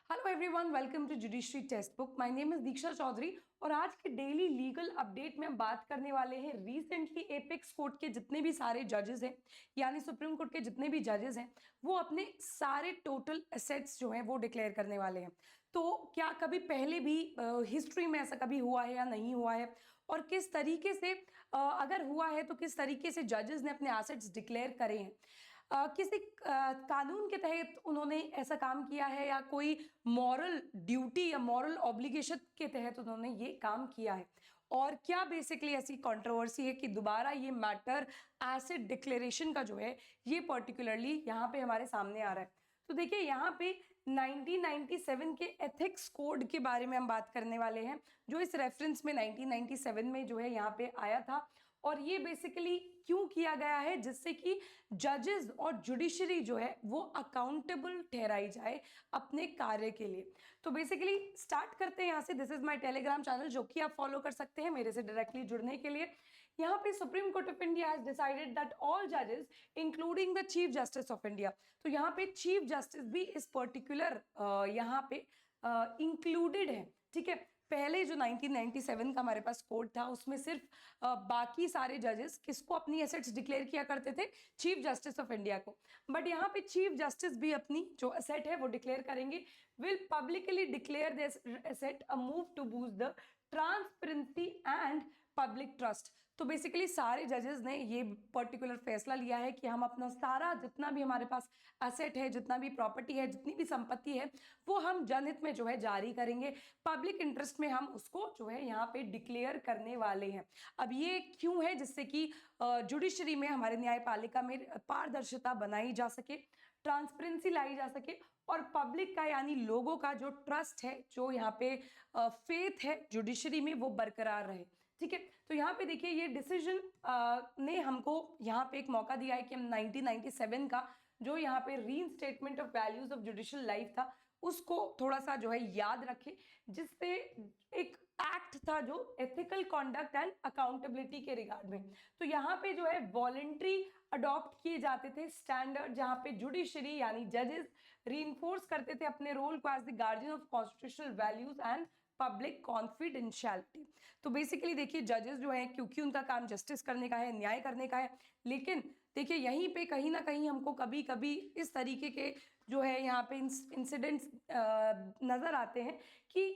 Hello everyone, welcome to judiciary textbook. My name is Deeksha Chaudhary और आज के daily legal update में हम बात करने वाले हैं रिसेंटली एपेक्स कोर्ट के जितने भी सारे जजेस हैं, यानी सुप्रीम कोर्ट के जितने भी जजेस हैं, वो अपने सारे टोटल एसेट्स जो हैं वो डिक्लेयर करने वाले हैं। तो क्या कभी पहले भी हिस्ट्री में ऐसा कभी हुआ है या नहीं हुआ है, और किस तरीके से अगर हुआ है तो किस तरीके से जजेस ने अपने एसेट्स डिक्लेयर करे हैं, किसी कानून के तहत उन्होंने ऐसा काम किया है या कोई मॉरल ड्यूटी या मॉरल ऑब्लिगेशन के तहत उन्होंने ये काम किया है, और क्या बेसिकली ऐसी कंट्रोवर्सी है कि दोबारा ये मैटर एसेट डिक्लेरेशन का जो है ये पर्टिकुलरली यहाँ पे हमारे सामने आ रहा है। तो देखिए यहाँ पे 1997 के एथिक्स कोड के बारे में हम बात करने वाले हैं, जो इस रेफरेंस में 1997 में जो है यहाँ पे आया था। और ये बेसिकली क्यों किया गया है, जिससे कि जजेस और जुडिशरी जो है वो अकाउंटेबल ठहराई जाए अपने कार्य के लिए। तो बेसिकली स्टार्ट करते हैं यहाँ से। This is my Telegram channel, जो कि आप फॉलो कर सकते हैं मेरे से डायरेक्टली जुड़ने के लिए। यहाँ पे Supreme Court of India has decided that all जजेस including the chief justice of India, तो यहाँ पे चीफ जस्टिस भी इस पर्टिकुलर यहाँ पे इंक्लूडेड है। ठीक है, पहले जो 1997 का हमारे पास कोड था उसमें सिर्फ बाकी सारे जजेस किसको अपनी एसेट्स डिक्लेयर किया करते थे, चीफ जस्टिस ऑफ इंडिया को। बट यहाँ पे चीफ जस्टिस भी अपनी जो एसेट है वो डिक्लेयर करेंगे। Will publicly declare this asset a move to boost the transparency and public trust. तो बेसिकली सारे जजेस ने ये पर्टिकुलर फैसला लिया है कि हम अपना सारा जितना भी हमारे पास एसेट है, जितना भी प्रॉपर्टी है, जितनी भी संपत्ति है, वो हम जनहित में जो है जारी करेंगे। पब्लिक इंटरेस्ट में हम उसको जो है यहाँ पे डिक्लेयर करने वाले हैं। अब ये क्यों है, जिससे कि जुडिशरी में, हमारे न्यायपालिका में पारदर्शिता बनाई जा सके, ट्रांसपेरेंसी लाई जा सके, और पब्लिक का यानी लोगों का जो ट्रस्ट है, जो यहाँ पे फेथ है जुडिशरी में, वो बरकरार रहे। ठीक है, तो यहाँ पे देखिए ये डिसीजन ने हमको यहाँ पे एक मौका दिया है कि हम 1997 का जो यहाँ पे reinstatement of values of judicial life था उसको थोड़ा सा जो है याद रखें, जिससे एक एक्ट था जो एथिकल कॉन्डक्ट एंड अकाउंटेबिलिटी के रिगार्ड में। तो यहाँ पे जो है वॉलेंट्री अडॉप्ट किए जाते थे स्टैंडर्ड, जहाँ पे जुडिशरी यानी जजेस रीइंफोर्स करते थे अपने रोल को as the guardian of constitutional values and public confidentiality. तो बेसिकली देखिए जजेस जो है, क्योंकि उनका काम जस्टिस करने का है, न्याय करने का है, लेकिन देखिए यहीं पे कहीं ना कहीं हमको कभी कभी इस तरीके के जो है यहाँ पे इंसिडेंट्स नजर आते हैं कि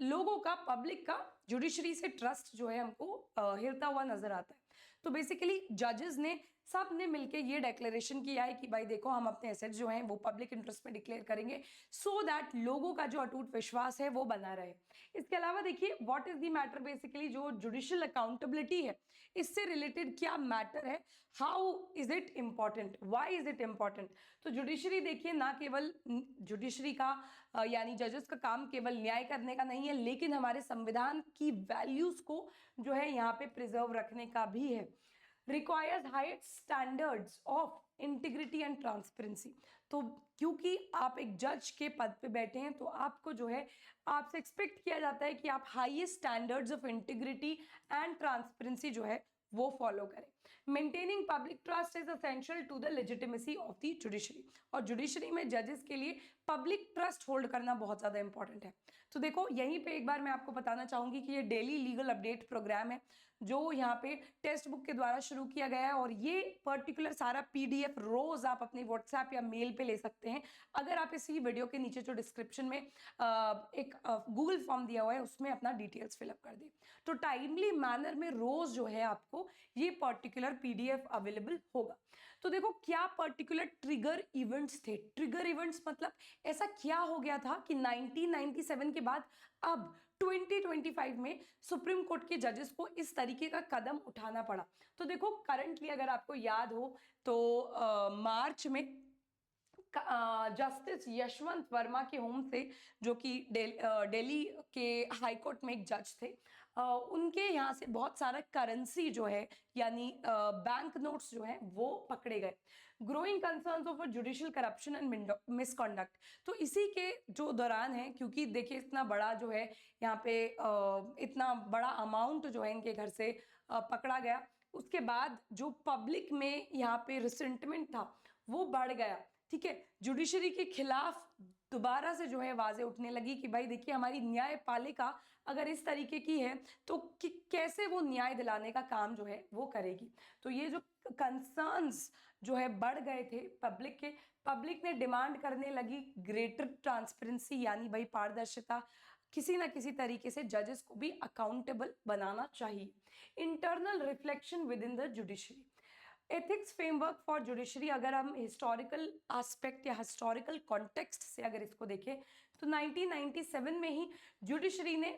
लोगों का, पब्लिक का जुडिशरी से ट्रस्ट जो है हमको हिलता हुआ नजर आता है। तो बेसिकली जजेस ने सब ने मिलकर ये डिक्लेरेशन किया है कि भाई देखो, हम अपने एसेट्स जो हैं वो पब्लिक इंटरेस्ट में डिक्लेयर करेंगे, सो दैट लोगों का जो अटूट विश्वास है वो बना रहे। इसके अलावा देखिए what is the matter, basically जो जुडिशियल अकाउंटेबिलिटी है, इससे रिलेटेड क्या मैटर है, how is it important, why is it important. तो जुडिशरी देखिए, ना केवल जुडिशरी का यानी जजेस का काम केवल न्याय करने का नहीं है, लेकिन हमारे संविधान की वैल्यूज को जो है यहाँ पे प्रिजर्व रखने का भी है। Requires height standards of integrity and transparency. तो क्योंकि आप एक जज के पद पे बैठे हैं, तो आपको जो है, आपसे एक्सपेक्ट किया जाता है कि आप highest standards of integrity and transparency जो है वो फॉलो करें। Maintaining public trust is essential to the legitimacy of the judiciary, और जुडिशरी में जजेस के लिए पब्लिक ट्रस्ट होल्ड करना बहुत ज़्यादा इंपॉर्टेंट है। तो देखो यहीं पे एक बार मैं आपको बताना चाहूंगी कि ये डेली लीगल अपडेट प्रोग्राम है जो यहाँ पे टेक्स्ट बुक के द्वारा शुरू किया गया है, और ये पर्टिकुलर सारा PDF रोज आप अपनी व्हाट्सएप या मेल पे ले सकते हैं। अगर आप इसी वीडियो के नीचे जो डिस्क्रिप्शन में एक गूगल फॉर्म दिया हुआ है उसमें अपना डिटेल्स फिलअप कर दे, तो टाइमली मैनर में रोज जो है आपको ये पर्टिकुलर PDF अवेलेबल होगा। तो देखो क्या पर्टिकुलर ट्रिगर इवेंट्स थे। ट्रिगर इवेंट्स मतलब ऐसा क्या हो गया था कि 1997 के बाद अब 2025 में सुप्रीम कोर्ट के जजेस को इस तरीके का कदम उठाना पड़ा। तो देखो करंटली अगर आपको याद हो तो मार्च में जस्टिस यशवंत वर्मा के होम से, जो कि दिल्ली के हाई कोर्ट में एक जज थे, उनके यहाँ से बहुत सारा करेंसी जो है यानी बैंक नोट्स जो है वो पकड़े गए। Growing concerns of judicial corruption and misconduct. तो इसी के जो दौरान है, क्योंकि देखिए इतना बड़ा जो है यहाँ पे इतना बड़ा अमाउंट जो है इनके घर से पकड़ा गया, उसके बाद जो पब्लिक में यहाँ पे रिसेंटमेंट था वो बढ़ गया। ठीक है, जुडिशरी के खिलाफ दोबारा से जो है आवाजें उठने लगी कि भाई देखिए हमारी न्यायपालिका अगर इस तरीके की है तो कैसे वो न्याय दिलाने का काम जो है वो करेगी। तो ये जो कंसर्न्स जो है बढ़ गए थे पब्लिक के, पब्लिक ने डिमांड करने लगी ग्रेटर ट्रांसपेरेंसी, यानी भाई पारदर्शिता, किसी ना किसी तरीके से जजेस को भी अकाउंटेबल बनाना चाहिए। Internal reflection with in the judiciary, ethics framework for judiciary, अगर हम हिस्टोरिकल एस्पेक्ट या हिस्टोरिकल कॉन्टेक्स्ट से अगर इसको देखें तो 1997 में ही जुडिशरी ने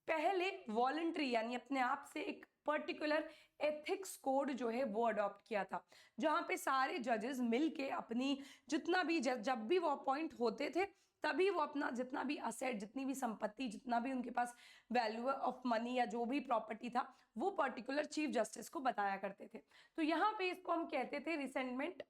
पहले वॉलंटरी यानी अपने आप से एक पर्टिकुलर एथिक्स कोड जो है वो अडॉप्ट किया था, जहां पे सारे जजेस मिलके अपनी जितना भी जब भी वो अपॉइंट होते थे तभी वो अपना जितना भी असेट, जितनी भी संपत्ति, जितना भी उनके पास वैल्यू ऑफ मनी या जो भी प्रॉपर्टी था वो पर्टिकुलर चीफ जस्टिस को बताया करते थे। तो यहाँ पे इसको हम कहते थे resentment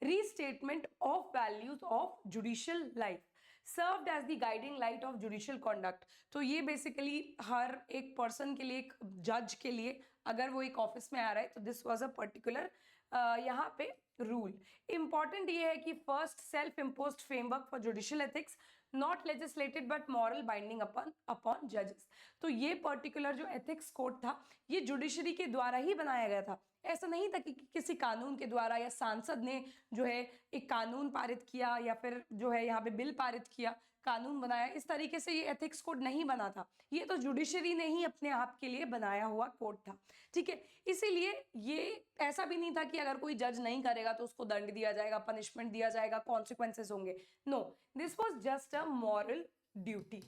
restatement of values of judicial life, served as the guiding light of judicial conduct. तो ये बेसिकली हर एक पर्सन के लिए, एक जज के लिए अगर वो एक ऑफिस में आ रहा है तो दिस वाज अ पर्टिकुलर यहाँ पे रूल। इंपॉर्टेंट ये है कि first self imposed framework for judicial ethics, not legislated but moral binding upon जजेस। तो ये पर्टिकुलर जो एथिक्स कोड था ये जुडिशरी के द्वारा ही बनाया गया था, ऐसा नहीं था कि किसी कानून के द्वारा या सांसद ने जो है एक कानून पारित किया या फिर जो है यहाँ पे बिल पारित किया, कानून बनाया, इस तरीके से ये एथिक्स कोड नहीं बना था। ये तो जुडिशरी ने ही अपने आप के लिए बनाया हुआ कोड था, ठीक है। इसीलिए ये ऐसा भी नहीं था कि अगर कोई जज नहीं करेगा तो उसको दंड दिया जाएगा, पनिशमेंट दिया जाएगा, कॉन्सिक्वेंसेस होंगे। No, this was just a moral duty,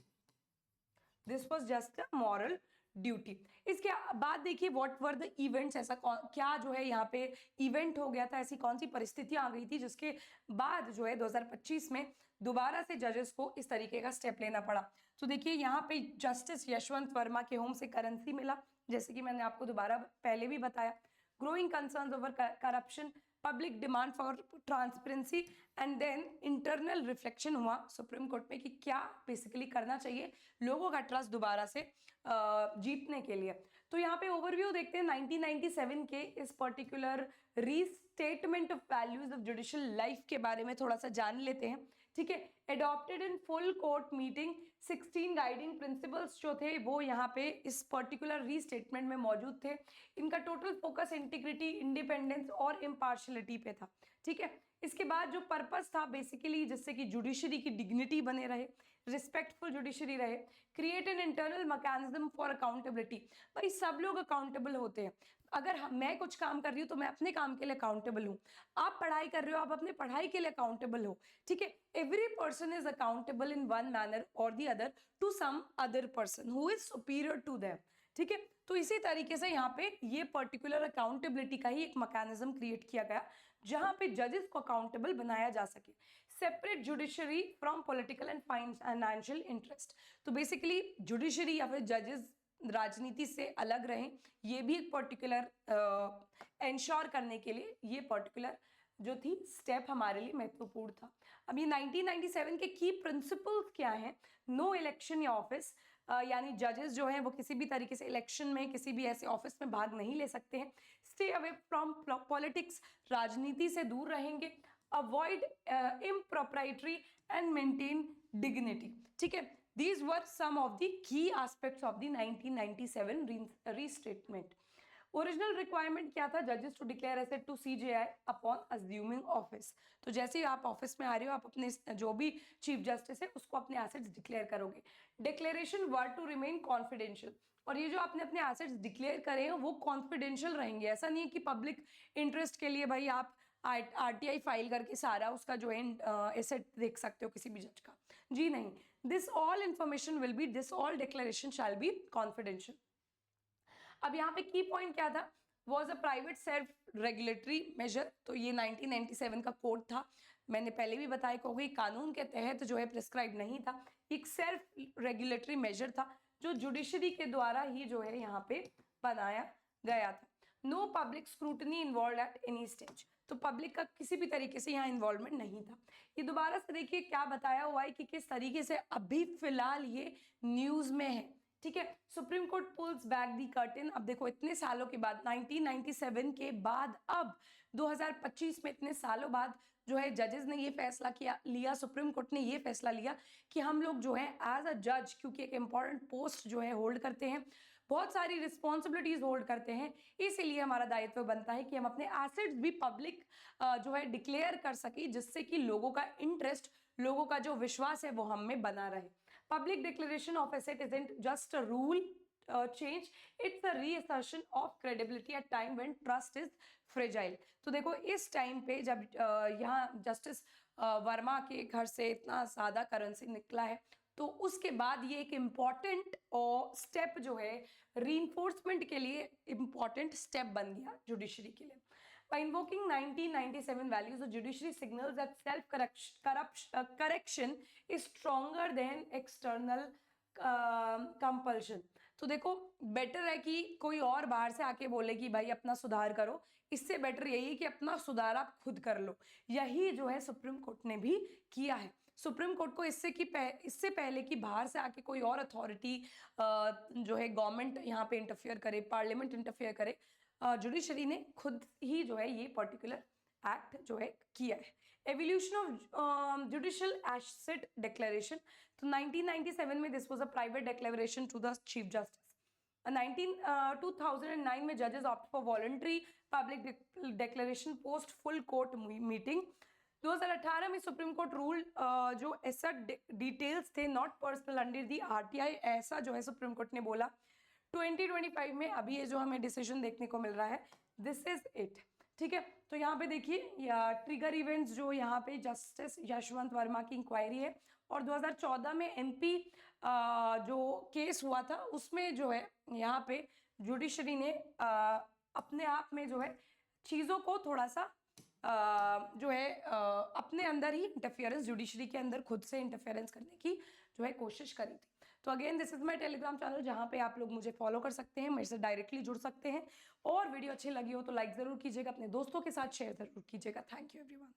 this was just a moral duty. इसके बाद देखिए व्हाट वर द इवेंट्स, ऐसा क्या जो है यहाँ पे इवेंट हो गया था, ऐसी कौन सी परिस्थितियां आ गई थी जिसके बाद जो है 2025 में दोबारा से जजेस को इस तरीके का स्टेप लेना पड़ा। तो देखिए यहाँ पे जस्टिस यशवंत वर्मा के होम से करेंसी मिला, जैसे कि मैंने आपको दोबारा पहले भी बताया। Growing concerns over corruption, public demand for transparency and then internal reflection हुआ सुप्रीम कोर्ट में कि क्या बेसिकली करना चाहिए लोगों का ट्रस्ट दोबारा से जीतने के लिए। तो यहाँ पे ओवरव्यू देखते हैं 1997 के इस particular restatement of values of judicial life के बारे में थोड़ा सा जान लेते हैं, ठीक है। Adopted in full court meeting, 16 guiding principles जो थे वो यहाँ पे इस पर्टिकुलर रीस्टेटमेंट में मौजूद थे। इनका टोटल फोकस इंटीग्रिटी, इंडिपेंडेंस और इम्पार्शलिटी पे था, ठीक है। इसके बाद जो पर्पस था बेसिकली जिससे कि जुडिशरी की डिग्निटी बने रहे, रिस्पेक्टफुल जुडिशरी रहे, create an internal mechanism for accountability. भाई सब लोग अकाउंटेबल होते हैं, अगर मैं कुछ काम कर रही हूँ तो मैं अपने काम के लिए अकाउंटेबल हूँ, आप पढ़ाई कर रहे हो आप अपने पढ़ाई के लिए अकाउंटेबल हो, ठीक है। Every person is accountable in one manner और the other to some other person who is superior to them, ठीक है। तो इसी तरीके से यहाँ पे ये पर्टिकुलर अकाउंटेबिलिटी का ही एक मैकेनिज्म क्रिएट किया गया जहां पे जजेस को अकाउंटेबल बनाया जा सके, separate judiciary from political and financial interest. तो बेसिकली जुडिशरी या फिर जजेस राजनीति से अलग रहें, ये भी एक पर्टिकुलर इंश्योर करने के लिए ये पर्टिकुलर जो थी स्टेप हमारे लिए महत्वपूर्ण था। अब ये 1997 के की प्रिंसिपल्स क्या हैं? नो इलेक्शन या ऑफिस, यानी जजेस जो हैं वो किसी भी तरीके से इलेक्शन में किसी भी ऐसे ऑफिस में भाग नहीं ले सकते हैं। स्टे अवे फ्रॉम पॉलिटिक्स, राजनीति से दूर रहेंगे। अवॉइड इम्प्रोप्राइटरी एंड मेंटेन डिग्निटी, ठीक है। These were some of the key aspects of the 1997 restatement. Original requirement क्या था? जजेस to declare asset to CJI upon assuming office. तो जैसे ही आप ऑफिस में आ रहे हो आप अपने जो भी चीफ जस्टिस है उसको अपने एसेट्स डिक्लेयर करोगे। Declaration were to remain confidential, और ये जो आपने अपने एसेट्स डिक्लेयर करे हैं वो कॉन्फिडेंशियल रहेंगे। ऐसा नहीं है कि पब्लिक इंटरेस्ट के लिए भाई आप आरटीआई फाइल करके सारा उसका जो है एसेट देख सकते हो किसी भी जज का, जी नहीं। This all information will be, this all declaration shall be confidential. अब यहाँ पे की पॉइंट क्या था? Was a private self regulatory measure. तो ये 1997 का कोड था, मैंने पहले भी बताया कोई कानून के तहत जो है प्रिस्क्राइब नहीं था, एक सेल्फ रेगुलेटरी मेजर था जो जुडिशरी के द्वारा ही जो है यहाँ पे बनाया गया था। No public scrutiny involve at any stage, तो पब्लिक का किसी भी तरीके से यहाँ इन्वॉल्वमेंट नहीं था। ये दोबारा से देखिए क्या बताया हुआ है कि किस तरीके से अभी फिलहाल ये न्यूज में है, ठीक है। Supreme court pools back the curtain. अब देखो इतने सालों के बाद 1997 के बाद अब 2025 में इतने सालों बाद जो है जजेस ने ये फैसला लिया, सुप्रीम कोर्ट ने ये फैसला लिया कि हम लोग जो है एज अ जज, क्योंकि एक इम्पॉर्टेंट पोस्ट जो है होल्ड करते हैं, बहुत सारी रिस्पॉन्सिबिलिटीज होल्ड करते हैं, इसीलिए हमारा दायित्व बनता है कि हम अपने एसेट्स भी पब्लिक जो है डिक्लेयर कर सके, जिससे कि लोगों का इंटरेस्ट, लोगों का जो विश्वास है वो हम में बना रहे। Public declaration of asset isn't just a rule change, it's a reassertion of credibility at time when trust is fragile। तो देखो इस टाइम पे जब यहाँ जस्टिस वर्मा के घर से इतना सादा करेंसी निकला है, तो उसके बाद ये एक इम्पॉर्टेंट स्टेप जो है रीइंफोर्समेंट के लिए इम्पॉर्टेंट स्टेप बन गया जुडिशरी के लिए। By invoking 1997 values, the judiciary signals that correction is stronger than external compulsion। तो देखो बेटर है कि कोई और बाहर से आके बोले कि भाई अपना सुधार करो, इससे बेटर यही है कि अपना सुधार आप खुद कर लो। यही जो है सुप्रीम कोर्ट ने भी किया है। सुप्रीम कोर्ट को इससे पहले कि बाहर से आके कोई और अथॉरिटी जो है गवर्नमेंट यहाँ पे इंटरफियर करे, पार्लियामेंट इंटरफियर करे, जुडिशरी ने खुद ही जो है ये पर्टिकुलर एक्ट जो है किया है। Evolution of judicial asset declaration, तो 1997 में this was a private declaration to the chief justice. 2009 में जजेस opt for voluntary public declaration post full court meeting. 2018 में सुप्रीम कोर्ट रूल जो एसेट डिटेल्स थे not personal under the RTI, ऐसा जो है सुप्रीम कोर्ट ने बोला। 2025 में अभी ये जो हमें डिसीजन देखने को मिल रहा है, दिस इज इट। ठीक है, तो यहाँ पे देखिए ट्रिगर इवेंट्स जो यहाँ पे जस्टिस यशवंत वर्मा की इंक्वायरी है, और 2014 में एमपी जो केस हुआ था उसमें जो है यहाँ पे जुडिशरी ने अपने आप में जो है चीज़ों को थोड़ा सा जो है अपने अंदर ही इंटरफियरेंस, जुडिशरी के अंदर खुद से इंटरफियरेंस करने की जो है कोशिश करी थी। तो again this is my Telegram channel, जहाँ पे आप लोग मुझे फॉलो कर सकते हैं, मेरे से डायरेक्टली जुड़ सकते हैं, और वीडियो अच्छी लगी हो तो लाइक ज़रूर कीजिएगा, अपने दोस्तों के साथ शेयर ज़रूर कीजिएगा। Thank you everyone.